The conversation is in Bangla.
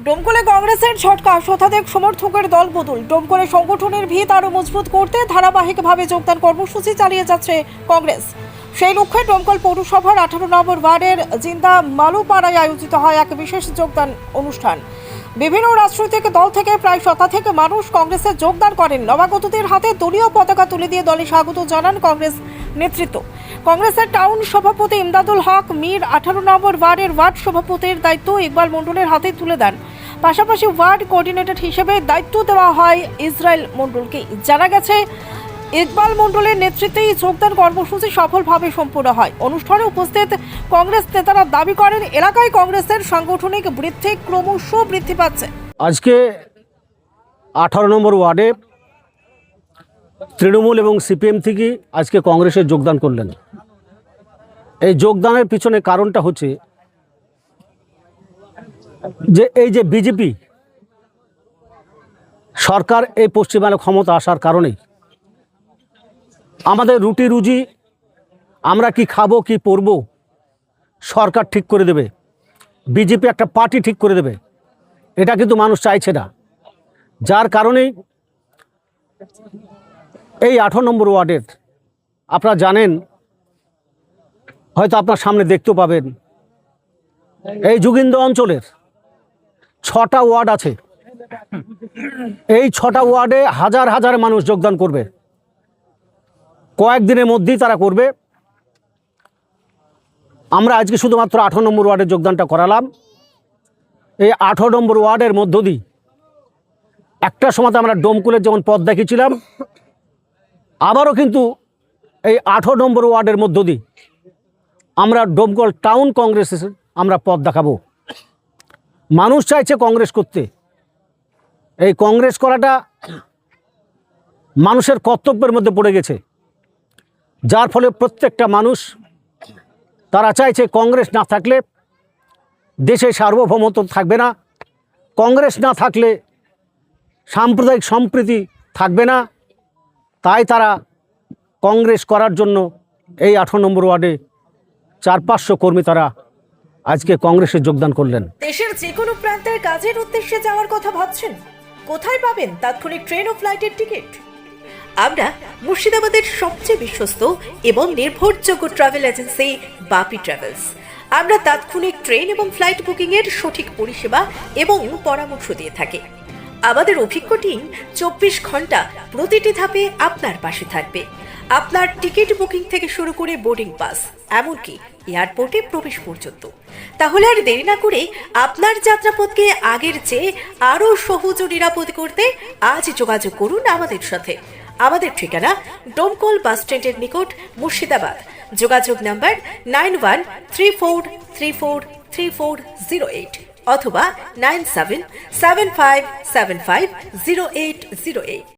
ডোমকলে কংগ্রেসের ঝটকা, শতাধিক সমর্থকের দল বদল। ডোমকলে সংগঠনের ভিত আরও মজবুত করতে ধারাবাহিকভাবে যোগদান কর্মসূচি চালিয়ে যাচ্ছে কংগ্রেস। সেই লক্ষ্যে ডোমকল পৌরসভার 18 নম্বর ওয়ার্ডের জিন্দা মালুপাড়ায় আয়োজিত হয় এক বিশেষ যোগদান অনুষ্ঠান। বিভিন্ন রাজনৈতিক দল থেকে প্রায় শতাধিক মানুষ কংগ্রেসে যোগদান করেন। নবাগতদের হাতে দলীয় পতাকা তুলে দিয়ে দলে স্বাগত জানান কংগ্রেস নেতৃত্ব। কংগ্রেসের টাউন সভাপতি ইমদাদুল হক মীর 18 নম্বর ওয়ার্ডের ওয়ার্ড সভাপতির দায়িত্ব ইকবাল মণ্ডলের হাতে তুলে দেন। পাশাপাশি ওয়ার্ড কোঅর্ডিনেটর হিসেবে দায়িত্ব দেওয়া হয় ইসরায়েল মণ্ডলকে। জানা গেছে, ইকবাল মণ্ডলের নেতৃত্বেই যোগদান কর্মসূচি সফলভাবে সম্পূর্ণ হয়। অনুষ্ঠানে উপস্থিত কংগ্রেস নেতারা দাবি করেন, এলাকায় কংগ্রেসের সাংগঠনিক বৃদ্ধি ক্রমশ বৃদ্ধি পাচ্ছে। আজকে 18 নম্বর ওয়ার্ডে তৃণমূল এবং সিপিএম থেকে আজকে কংগ্রেসে যোগদান করলেন। এই যোগদানের পিছনে কারণটা হচ্ছে যে এই যে বিজেপি সরকার এই পশ্চিমবাংলায় ক্ষমতা আসার কারণেই আমাদের রুটি রুজি, আমরা কি খাবো কি পরবো সরকার ঠিক করে দেবে, বিজেপি একটা পার্টি ঠিক করে দেবে। এটা কিন্তু মানুষ চাইছে না। যার কারণেই এই 18 নম্বর ওয়ার্ডের আপনারা জানেন, হয়তো আপনার সামনে দেখতেও পাবেন, এই যোগিন্দ অঞ্চলের 6টা ওয়ার্ড আছে। এই 6টা ওয়ার্ডে হাজার হাজার মানুষ যোগদান করবে, কয়েকদিনের মধ্যেই তারা করবে। আমরা আজকে শুধুমাত্র 18 নম্বর ওয়ার্ডের যোগদানটা করালাম। এই 18 নম্বর ওয়ার্ডের মধ্য দিয়ে একটা সময় আমরা ডোমকলের যেমন পথ দেখিয়েছিলাম, আবারও কিন্তু এই 18 নম্বর ওয়ার্ডের মধ্য দিয়ে আমরা ডোমকল টাউন কংগ্রেসের আমরা পথ দেখাবো। মানুষ চাইছে কংগ্রেস করতে। এই কংগ্রেস করাটা মানুষের কর্তব্যের মধ্যে পড়ে গেছে, যার ফলে প্রত্যেকটা মানুষ তারা চাইছে কংগ্রেস না থাকলে দেশে সার্বভৌমত্ব থাকবে না, কংগ্রেস না থাকলে সাম্প্রদায়িক সম্প্রীতি থাকবে না। তাই তারা কংগ্রেস করার জন্য এই 18 নম্বর ওয়ার্ডে 400-500 কর্মী তারা আজকে কংগ্রেসে যোগদান করলেন। দেশের যে কোনো প্রান্তের কাজের উদ্দেশ্যে যাওয়ার কথা ভাবছেন? কোথায় পাবেন তাৎক্ষণিক ট্রেন ও ফ্লাইটের টিকিট? আমরা মুর্শিদাবাদের সবচেয়ে বিশ্বস্ত এবং নির্ভরযোগ্য ট্রাভেল এজেন্সি বাপি ট্রাভেলস। আমরা তাৎক্ষণিক ট্রেন এবং ফ্লাইট বুকিং এর সঠিক পরিষেবা এবং পরামর্শ দিয়ে থাকি। আমাদের অভিজ্ঞ টিম 24 ঘন্টা প্রতিটি ধাপে আপনার পাশে থাকবে। আপনার টিকিট বুকিং থেকে শুরু করে বোর্ডিং পাস, এমনকি এয়ারপোর্টে প্রবেশ পর্যন্ত। তাহলে আর দেরি না করে আপনার যাত্রাপথকে আগের চেয়ে আরও সহজ ও নিরাপদ করতে আজ যোগাযোগ করুন আমাদের সাথে। আমাদের ঠিকানা ডোমকল বাস স্ট্যান্ডের নিকট, মুর্শিদাবাদ। যোগাযোগ নাম্বার 9134343408 অথবা 9775750808।